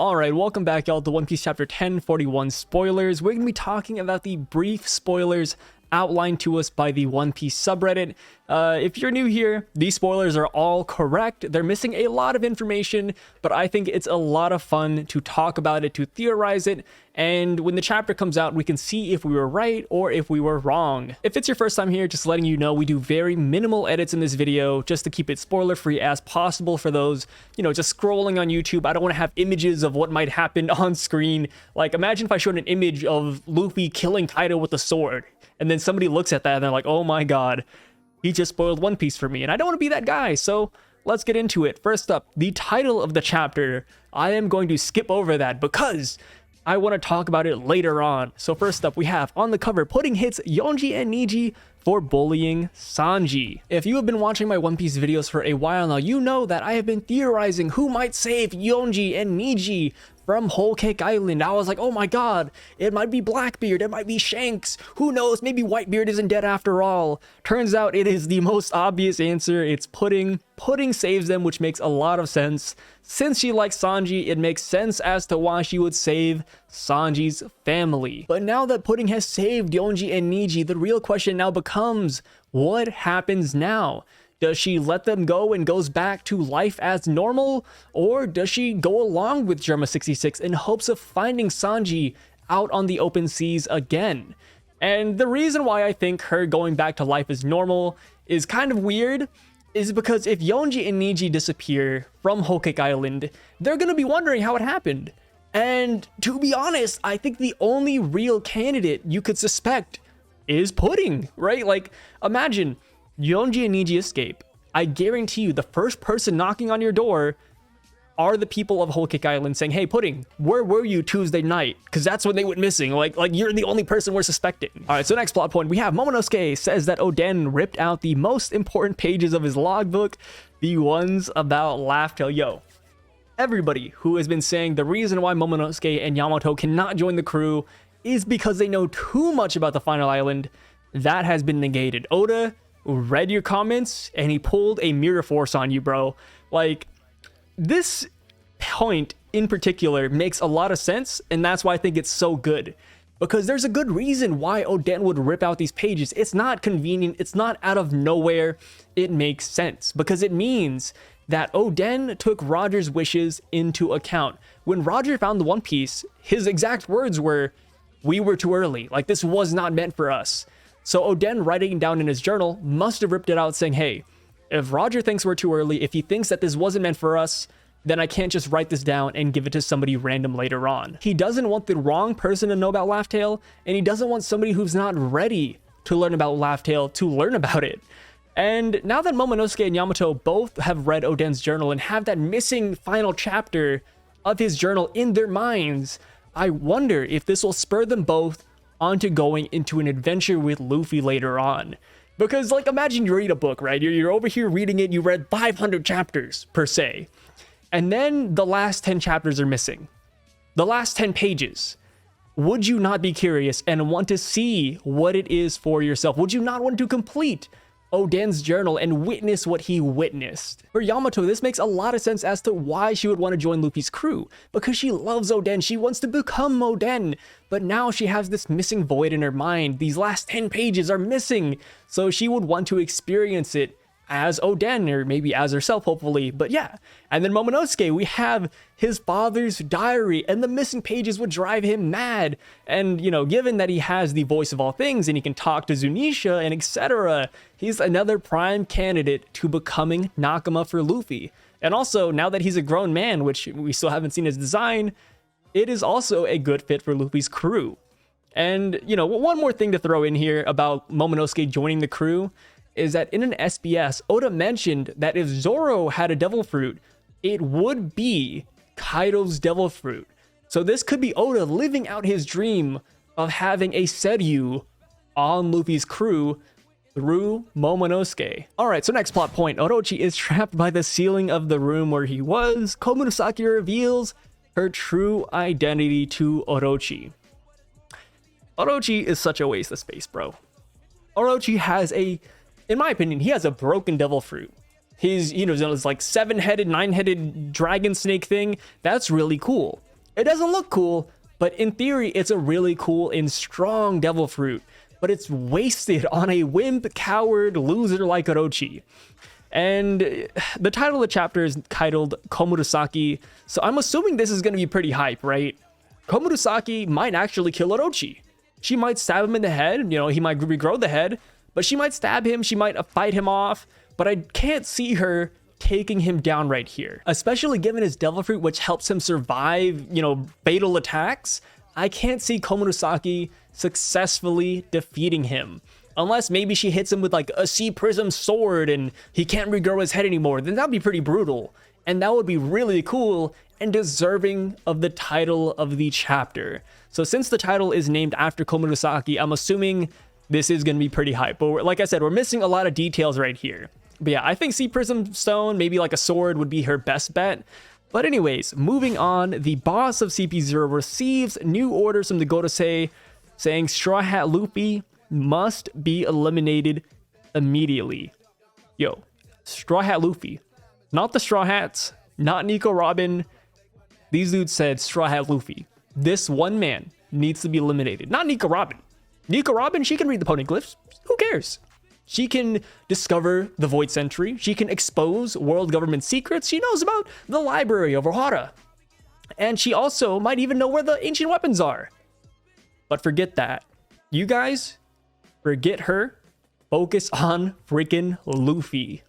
Alright, welcome back y'all to One Piece Chapter 1041 spoilers. We're going to be talking about the brief spoilers outlined to us by the One Piece subreddit. If you're new here, these spoilers are all correct. They're missing a lot of information, but I think it's a lot of fun to talk about it, to theorize it, and when the chapter comes out, we can see if we were right or if we were wrong. If it's your first time here, just letting you know we do very minimal edits in this video just to keep it spoiler free as possible for those, just scrolling on YouTube. I don't want to have images of what might happen on screen. Like, imagine if I showed an image of Luffy killing Kaido with a sword, and then somebody looks at that and they're like, oh my god, he just spoiled One Piece for me, and I don't want to be that guy, so let's get into it. First up, the title of the chapter. I am going to skip over that because I want to talk about it later on. So first up, we have on the cover, Pudding hits Yonji and Niji for bullying Sanji. If you have been watching my One Piece videos for a while now, you know that I have been theorizing who might save Yonji and Niji from Whole Cake Island. I was like, oh my god, it might be Blackbeard, it might be Shanks, who knows, maybe Whitebeard isn't dead after all. Turns out it is the most obvious answer. It's Pudding. Pudding saves them, which makes a lot of sense. Since she likes Sanji, it makes sense as to why she would save Sanji's family. But now that Pudding has saved Yonji and Niji, the real question now becomes, what happens now? Does she let them go and goes back to life as normal? Or does she go along with Germa 66 in hopes of finding Sanji out on the open seas again? And the reason why I think her going back to life as normal is kind of weird is because if Yonji and Niji disappear from Whole Cake Island, they're going to be wondering how it happened. And to be honest, I think the only real candidate you could suspect is Pudding, right? Like, imagine Yonji and Niji escape. I guarantee you the first person knocking on your door are the people of Whole Cake Island saying, hey, Pudding, where were you Tuesday night? Because that's when they went missing. Like you're the only person we're suspecting. All right, so next plot point, we have Momonosuke says that Oden ripped out the most important pages of his logbook, the ones about Laugh Tale. Yo, everybody who has been saying the reason why Momonosuke and Yamato cannot join the crew is because they know too much about the final island, that has been negated. Oda read your comments and he pulled a mirror force on you, bro. Like, this point in particular makes a lot of sense, and that's why I think it's so good, because there's a good reason why Oden would rip out these pages. It's not convenient, it's not out of nowhere, it makes sense because it means that Oden took Roger's wishes into account. When Roger found the One Piece, his exact words were, we were too early, like this was not meant for us. So Oden, writing down in his journal, must have ripped it out saying, hey, if Roger thinks we're too early, if he thinks that this wasn't meant for us, then I can't just write this down and give it to somebody random later on. He doesn't want the wrong person to know about Laugh Tale, and he doesn't want somebody who's not ready to learn about Laugh Tale to learn about it. And now that Momonosuke and Yamato both have read Oden's journal and have that missing final chapter of his journal in their minds, I wonder if this will spur them both onto going into an adventure with Luffy later on. Because, like, imagine you read a book, right? You're over here reading it, you read 500 chapters, per se. And then the last 10 chapters are missing. The last 10 pages. Would you not be curious and want to see what it is for yourself? Would you not want to complete Oden's journal and witness what he witnessed? For Yamato, this makes a lot of sense as to why she would want to join Luffy's crew, because she loves Oden, she wants to become Oden, but now she has this missing void in her mind. These last 10 pages are missing, so she would want to experience it as Oden, or maybe as herself, hopefully. But yeah, and then Momonosuke, we have his father's diary, and the missing pages would drive him mad. And, given that he has the voice of all things, and he can talk to Zunisha, and etc., he's another prime candidate to becoming Nakama for Luffy. And also, now that he's a grown man, which we still haven't seen his design, it is also a good fit for Luffy's crew. And, one more thing to throw in here about Momonosuke joining the crew is that in an SBS, Oda mentioned that if Zoro had a devil fruit, it would be Kaido's devil fruit. So this could be Oda living out his dream of having a Seiryu on Luffy's crew through Momonosuke. Alright, so next plot point, Orochi is trapped by the ceiling of the room where he was. Komunosaki reveals her true identity to Orochi. Orochi is such a waste of space, bro. Orochi has in my opinion, he has a broken devil fruit. His, his like 7-headed, 9-headed dragon snake thing, that's really cool. It doesn't look cool, but in theory, it's a really cool and strong devil fruit, but it's wasted on a wimp, coward, loser like Orochi. And the title of the chapter is titled Komurasaki, so I'm assuming this is going to be pretty hype, right? Komurasaki might actually kill Orochi. She might stab him in the head, he might regrow the head, but she might stab him, she might fight him off, but I can't see her taking him down right here, especially given his devil fruit, which helps him survive, fatal attacks. I can't see Komurasaki successfully defeating him. Unless maybe she hits him with like a sea prism sword and he can't regrow his head anymore, then that'd be pretty brutal. And that would be really cool and deserving of the title of the chapter. So since the title is named after Komurasaki, I'm assuming this is going to be pretty hype. But like I said, we're missing a lot of details right here. But yeah, I think Sea Prism Stone, maybe like a sword, would be her best bet. But anyways, moving on, the boss of CP0 receives new orders from the Gorosei saying Straw Hat Luffy must be eliminated immediately. Yo, Straw Hat Luffy. Not the Straw Hats, not Nico Robin. These dudes said Straw Hat Luffy. This one man needs to be eliminated. Not Nico Robin. Nico Robin, she can read the poneglyphs. Who cares? She can discover the Void Sentry. She can expose world government secrets. She knows about the library of Ohara. And she also might even know where the ancient weapons are. But forget that. You guys, forget her. Focus on freaking Luffy.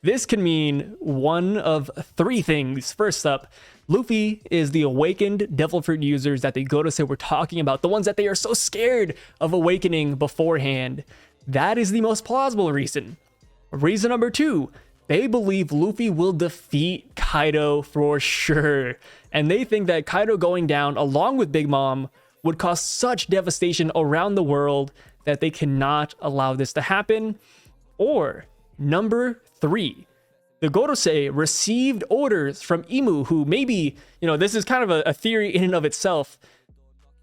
This can mean one of three things. First up, Luffy is the awakened devil fruit users that the Gorosei were talking about, the ones that they are so scared of awakening beforehand. That is the most plausible reason. Reason number two, they believe Luffy will defeat Kaido for sure. And they think that Kaido going down along with Big Mom would cause such devastation around the world that they cannot allow this to happen. Or number three, the Gorosei received orders from Imu, who maybe, this is kind of a theory in and of itself.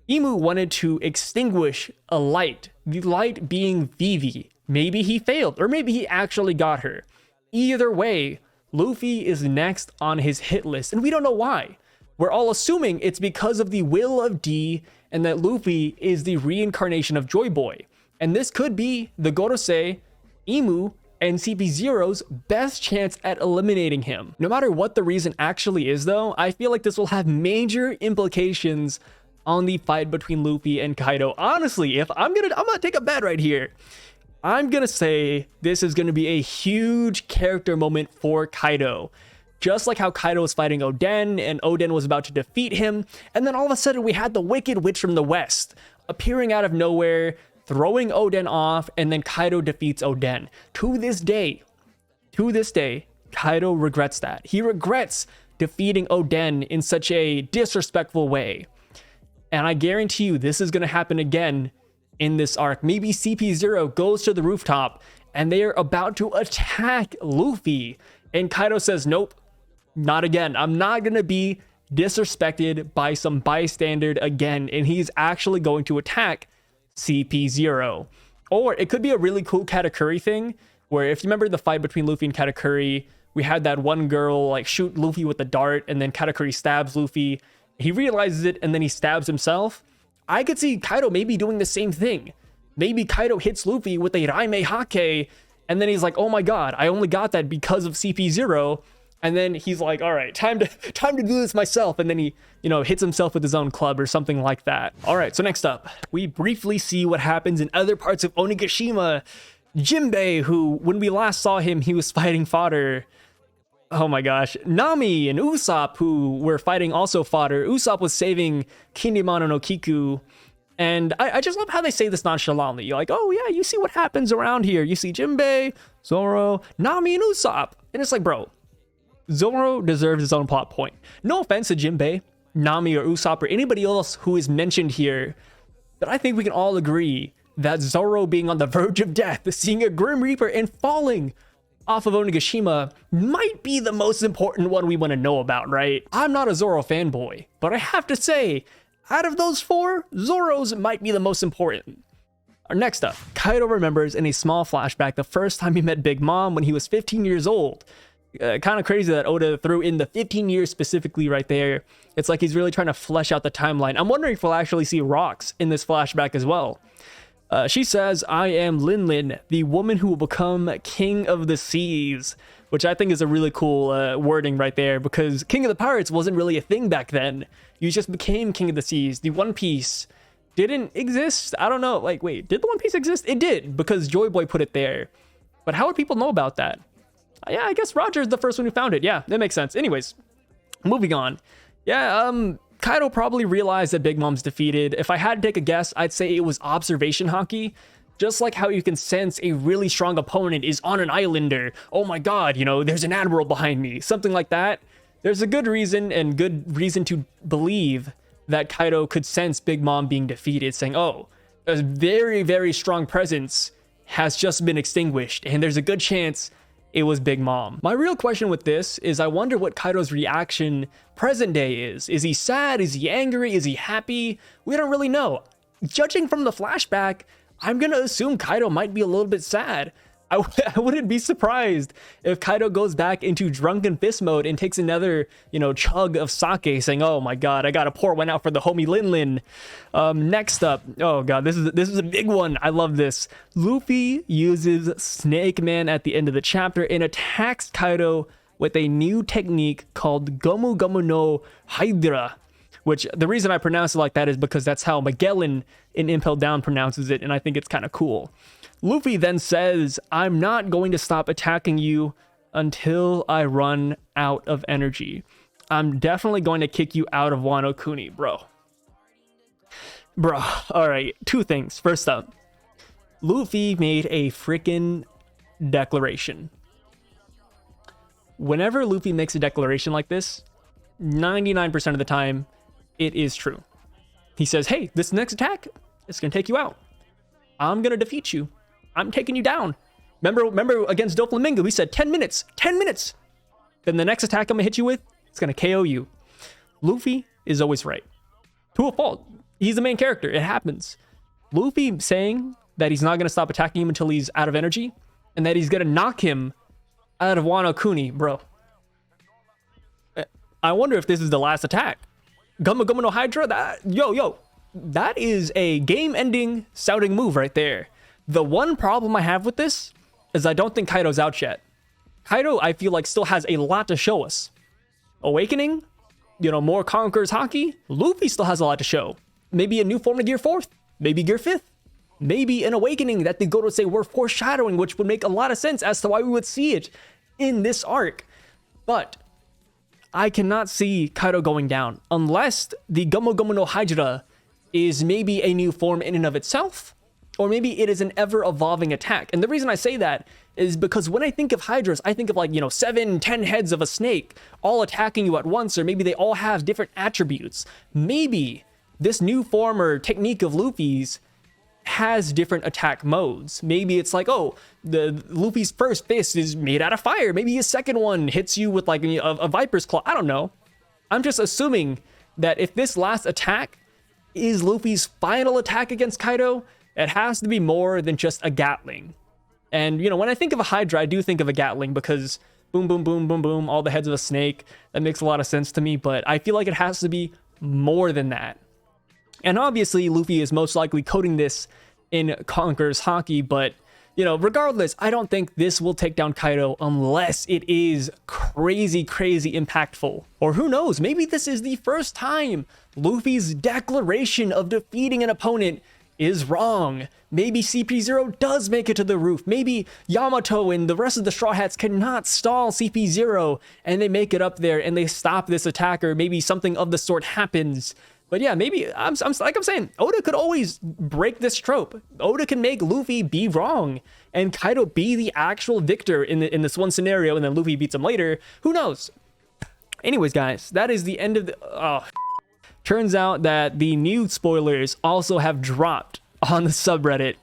Imu wanted to extinguish a light, the light being Vivi. Maybe he failed, or maybe he actually got her. Either way, Luffy is next on his hit list, and we don't know why. We're all assuming it's because of the will of D, and that Luffy is the reincarnation of Joy Boy. And this could be the Gorosei, Imu, and CP0's best chance at eliminating him. No matter what the reason actually is though, I feel like this will have major implications on the fight between Luffy and Kaido. Honestly, if I'm gonna take a bet right here. I'm gonna say this is gonna be a huge character moment for Kaido. Just like how Kaido was fighting Oden and Oden was about to defeat him, and then all of a sudden we had the Wicked Witch from the West appearing out of nowhere, throwing Oden off, and then Kaido defeats Oden. To this day, Kaido regrets that. He regrets defeating Oden in such a disrespectful way. And I guarantee you this is going to happen again in this arc. Maybe CP0 goes to the rooftop and they are about to attack Luffy. And Kaido says, nope, not again. I'm not going to be disrespected by some bystander again. And he's actually going to attack CP0. Or it could be a really cool Katakuri thing, where if you remember the fight between Luffy and Katakuri, we had that one girl like shoot Luffy with the dart, and then Katakuri stabs Luffy. He realizes it, and then he stabs himself. I could see Kaido maybe doing the same thing. Maybe Kaido hits Luffy with a Raime Hake, and then he's like, oh my god, I only got that because of CP0. And then he's like, all right, time to do this myself. And then he, hits himself with his own club or something like that. All right, so next up, we briefly see what happens in other parts of Onigashima. Jinbei, who, when we last saw him, he was fighting fodder. Oh my gosh. Nami and Usopp, who were fighting also fodder. Usopp was saving Kinemon no Kiku. And I just love how they say this nonchalantly. You're like, oh yeah, you see what happens around here. You see Jinbei, Zoro, Nami, and Usopp. And it's like, bro, Zoro deserves his own plot point. No offense to Jinbei, Nami, or Usopp, or anybody else who is mentioned here, but I think we can all agree that Zoro being on the verge of death, seeing a Grim Reaper, and falling off of Onigashima might be the most important one we want to know about, right? I'm not a Zoro fanboy, but I have to say, out of those four, Zoro's might be the most important. Next up, Kaido remembers in a small flashback the first time he met Big Mom when he was 15 years old. Kind of crazy that Oda threw in the 15 years specifically right there. It's like he's really trying to flesh out the timeline. I'm wondering if we'll actually see Rocks in this flashback as well. She says, I am Lin Lin, the woman who will become king of the seas, which I think is a really cool wording right there, because King of the Pirates wasn't really a thing back then. You just became King of the Seas. The One Piece didn't exist. I don't know. Like, wait, did the One Piece exist? It did, because Joy Boy put it there. But how would people know about that? Yeah, I guess Roger's the first one who found it. Yeah, that makes sense. Anyways, moving on. Yeah, Kaido probably realized that Big Mom's defeated. If I had to take a guess, I'd say it was observation hockey. Just like how you can sense a really strong opponent is on an islander. Oh my god, you know, there's an admiral behind me. Something like that. There's a good reason to believe that Kaido could sense Big Mom being defeated, saying, oh, a very, very strong presence has just been extinguished, and there's a good chance it was Big Mom. My real question with this is I wonder what Kaido's reaction present day is. Is he sad? Is he angry? Is he happy? We don't really know. Judging from the flashback, I'm gonna assume Kaido might be a little bit sad. I wouldn't be surprised if Kaido goes back into drunken fist mode and takes another, you know, chug of sake, saying, oh my god, I gotta pour one out for the homie Lin Lin. Next up, oh god, this is a big one. I love this. Luffy uses Snakeman at the end of the chapter and attacks Kaido with a new technique called Gomu Gomu no Hydra, which the reason I pronounce it like that is because that's how Magellan in Impel Down pronounces it, and I think it's kind of cool. Luffy then says, I'm not going to stop attacking you until I run out of energy. I'm definitely going to kick you out of Wano Kuni, bro. Bro, alright, two things. First up, Luffy made a freaking declaration. Whenever Luffy makes a declaration like this, 99% of the time, it is true. He says, hey, this next attack, it's going to take you out. I'm going to defeat you. I'm taking you down. Remember against Doflamingo, we said 10 minutes, 10 minutes. Then the next attack I'm gonna hit you with, it's gonna KO you. Luffy is always right. To a fault. He's the main character. It happens. Luffy saying that he's not gonna stop attacking him until he's out of energy, and that he's gonna knock him out of Wano Kuni, bro. I wonder if this is the last attack. Gumma Gumma no Hydra, that is a game-ending sounding move right there. The one problem I have with this is I don't think Kaido's out yet. Kaido, I feel like, still has a lot to show us. Awakening, you know, more Conqueror's Haki. Luffy still has a lot to show. Maybe a new form of Gear 4th. Maybe Gear 5th. Maybe an awakening that the Goto say we're foreshadowing, which would make a lot of sense as to why we would see it in this arc. But I cannot see Kaido going down unless the Gomu Gomu no Hydra is maybe a new form in and of itself, or maybe it is an ever-evolving attack. And the reason I say that is because when I think of Hydras, I think of, like, you know, 7, 10 heads of a snake all attacking you at once, or maybe they all have different attributes. Maybe this new form or technique of Luffy's has different attack modes. Maybe it's like, oh, the Luffy's first fist is made out of fire. Maybe his second one hits you with like a viper's claw. I don't know. I'm just assuming that if this last attack is Luffy's final attack against Kaido, it has to be more than just a Gatling. And, you know, when I think of a Hydra, I do think of a Gatling because boom, boom, boom, boom, boom, all the heads of a snake. That makes a lot of sense to me, but I feel like it has to be more than that. And obviously, Luffy is most likely coding this in Conqueror's Haki, but, you know, regardless, I don't think this will take down Kaido unless it is crazy, crazy impactful. Or who knows, maybe this is the first time Luffy's declaration of defeating an opponent is wrong. Maybe CP0 does make it to the roof. Maybe Yamato and the rest of the Straw Hats cannot stall CP0 and they make it up there and they stop this attacker. Maybe something of the sort happens. But yeah, maybe, I'm like I'm saying, Oda could always break this trope. Oda can make Luffy be wrong and Kaido be the actual victor in this one scenario, and then Luffy beats him later. Who knows? Anyways, guys, that is the end of the... Turns out that the new spoilers also have dropped on the subreddit.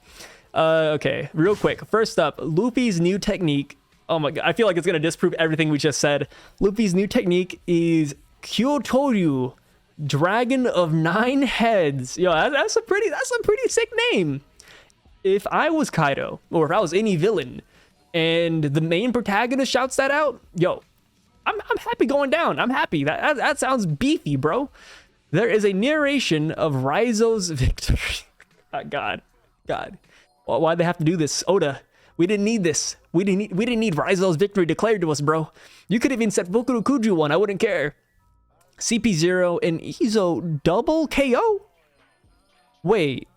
Okay, real quick. First up, Luffy's new technique. Oh my god, I feel like it's gonna disprove everything we just said. Luffy's new technique is Kyotoryu, Dragon of 9 Heads. Yo, that's a pretty sick name. If I was Kaido, or if I was any villain, and the main protagonist shouts that out, yo, I'm happy going down. I'm happy. That sounds beefy, bro. There is a narration of Raizo's victory. God. Well, why'd they have to do this? Oda, we didn't need this. We didn't need Raizo's victory declared to us, bro. You could have even set Fukuro Kuju one. I wouldn't care. CP0 and Izo double KO? Wait.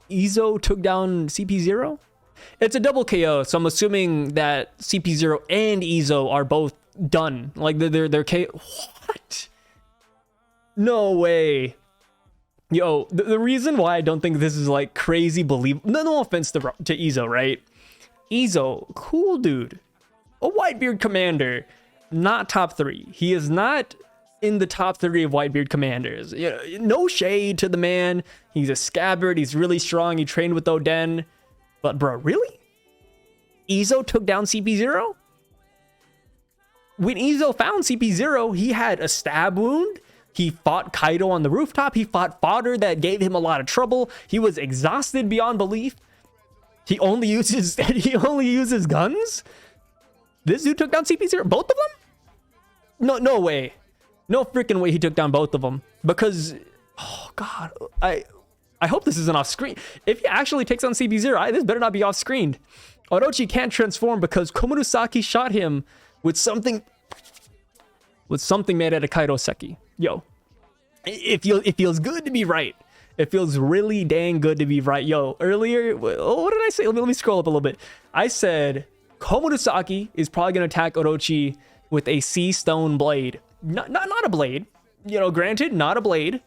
Izo took down CP0? It's a double KO, so I'm assuming that CP0 and Izo are both done. Like they're KO. What? No way. Yo, the reason why I don't think this is like crazy believable. No offense to Izo, right? Izo, cool dude. A Whitebeard commander. Not top 3. He is not in the top 3 of Whitebeard commanders. You know, no shade to the man. He's a scabbard. He's really strong. He trained with Oden. But bro, really? Izo took down CP0? When Izo found CP0, he had a stab wound. He fought Kaido on the rooftop. He fought fodder that gave him a lot of trouble. He was exhausted beyond belief. He only uses guns? This dude took down CP0? Both of them? No way. No freaking way he took down both of them. Because, oh God, I hope this isn't off screen. If he actually takes on CP0, this better not be off screen. Orochi can't transform because Komurasaki shot him with something made out of Kaido Seki. Yo, it feels good to be right. It feels really dang good to be right. Yo, earlier, what did I say? Let me scroll up a little bit. I said Komurasaki is probably going to attack Orochi with a sea stone blade. Not a blade. You know, granted, not a blade,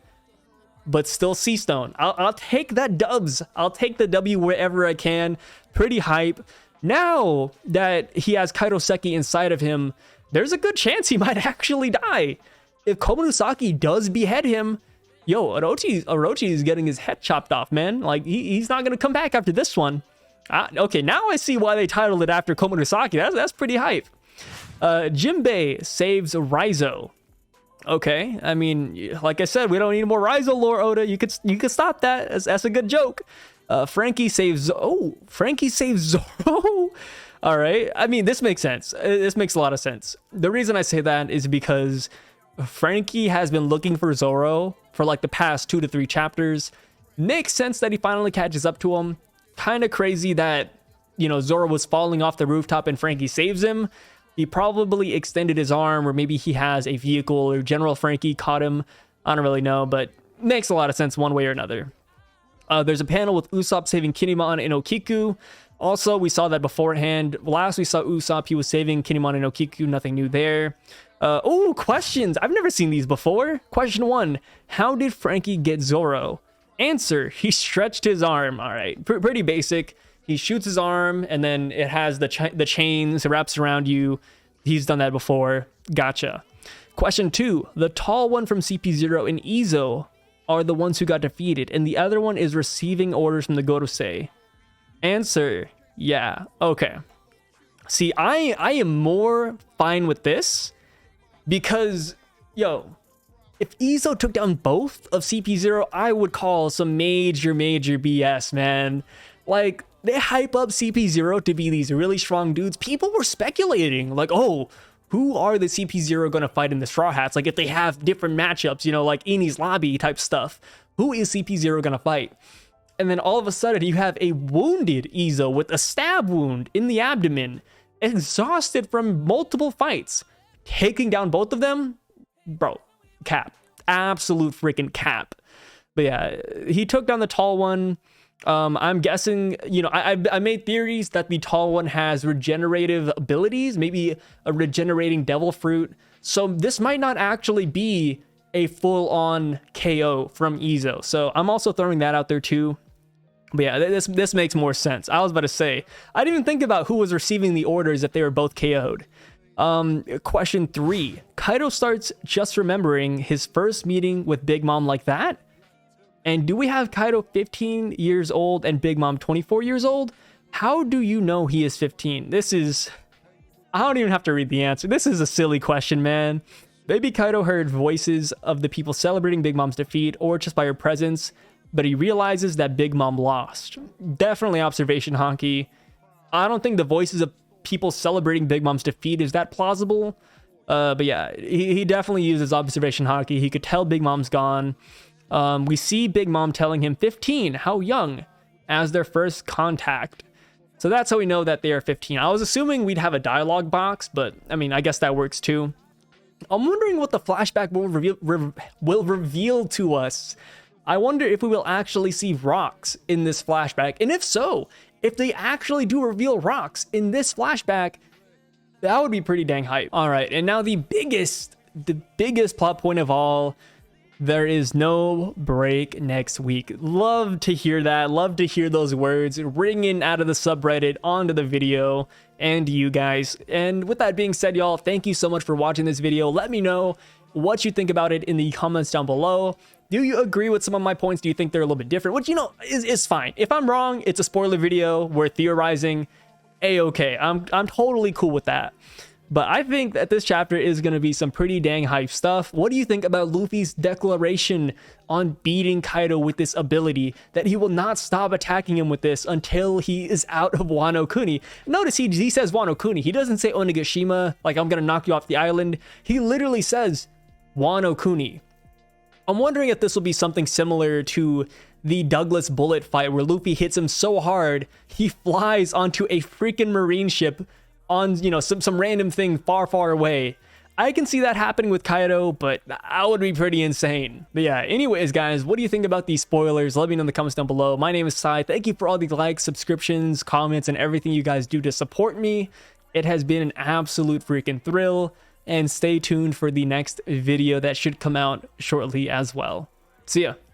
but still sea stone. I'll take that dubs. I'll take the W wherever I can. Pretty hype. Now that he has Kaido Seki inside of him, there's a good chance he might actually die. If Komurasaki does behead him, yo, Orochi is getting his head chopped off, man. Like, he's not going to come back after this one. Okay, now I see why they titled it after Komurasaki. That's pretty hype. Jinbei saves Raizo. Okay, I mean, like I said, we don't need more Raizo lore, Oda. You could stop that. That's a good joke. Frankie saves Zoro. All right. I mean, this makes sense. This makes a lot of sense. The reason I say that is because Frankie has been looking for Zoro for like the past 2 to 3 chapters. Makes sense that he finally catches up to him. Kind of crazy that, you know, Zoro was falling off the rooftop and Frankie saves him. He probably extended his arm, or maybe he has a vehicle, or General Frankie caught him. I don't really know, but makes a lot of sense one way or another. There's a panel with Usopp saving Kinemon and Okiku. Also, we saw that beforehand. Last we saw Usopp, he was saving Kinemon and Okiku. Nothing new there. Oh, questions. I've never seen these before. Question 1. How did Frankie get Zoro? Answer. He stretched his arm. All right. Pretty basic. He shoots his arm, and then it has the chains, it wraps around you. He's done that before. Gotcha. Question 2. The tall one from CP0 and Izo are the ones who got defeated, and the other one is receiving orders from the Gorosei. Answer. Yeah. Okay. See, I am more fine with this because, yo, if Izo took down both of CP0, I would call some major BS, man. Like, they hype up CP0 to be these really strong dudes. People were speculating, like, oh, who are the CP0 going to fight in the Straw Hats? Like, if they have different matchups, you know, like Eni's Lobby type stuff, who is CP0 going to fight? And then all of a sudden, you have a wounded Izo with a stab wound in the abdomen, exhausted from multiple fights, taking down both of them. Bro, cap. Absolute freaking cap. But yeah, he took down the tall one. I'm guessing, you know, I made theories that the tall one has regenerative abilities, maybe a regenerating devil fruit. So this might not actually be a full-on KO from Izo. So I'm also throwing that out there too. But yeah, this makes more sense. I was about to say, I didn't even think about who was receiving the orders if they were both KO'd. Question 3. Kaido starts just remembering his first meeting with Big Mom like that? And do we have Kaido 15 years old and Big Mom 24 years old? How do you know he is 15? This is... I don't even have to read the answer. This is a silly question, man. Maybe Kaido heard voices of the people celebrating Big Mom's defeat, or just by her presence. but he realizes that Big Mom lost. Definitely observation honky. I don't think the voices of people celebrating Big Mom's defeat is that plausible. But yeah, he definitely uses observation honky. He could tell Big Mom's gone. We see Big Mom telling him 15, how young, as their first contact. So that's how we know that they are 15. I was assuming we'd have a dialogue box, but I mean, I guess that works too. I'm wondering what the flashback will reveal to us. I wonder if we will actually see rocks in this flashback. And if so, if they actually do reveal rocks in this flashback, that would be pretty dang hype. All right, and now the biggest plot point of all, there is no break next week. Love to hear that. Love to hear those words ringing out of the subreddit onto the video and you guys. And with that being said, y'all, thank you so much for watching this video. Let me know what you think about it in the comments down below. Do you agree with some of my points? Do you think they're a little bit different? Which, you know, is fine. If I'm wrong, it's a spoiler video. We're theorizing. A-okay. I'm totally cool with that. But I think that this chapter is going to be some pretty dang hype stuff. What do you think about Luffy's declaration on beating Kaido with this ability, that he will not stop attacking him with this until he is out of Wano Kuni? Notice he says Wano Kuni. He doesn't say Onigashima, like I'm going to knock you off the island. He literally says Wano Kuni. I'm wondering if this will be something similar to the Douglas bullet fight where Luffy hits him so hard, he flies onto a freaking marine ship on, you know, some random thing far away. I can see that happening with Kaido, but that would be pretty insane. But yeah, anyways, guys, what do you think about these spoilers? Let me know in the comments down below. My name is Sai. Thank you for all the likes, subscriptions, comments, and everything you guys do to support me. It has been an absolute freaking thrill. And stay tuned for the next video that should come out shortly as well. See ya.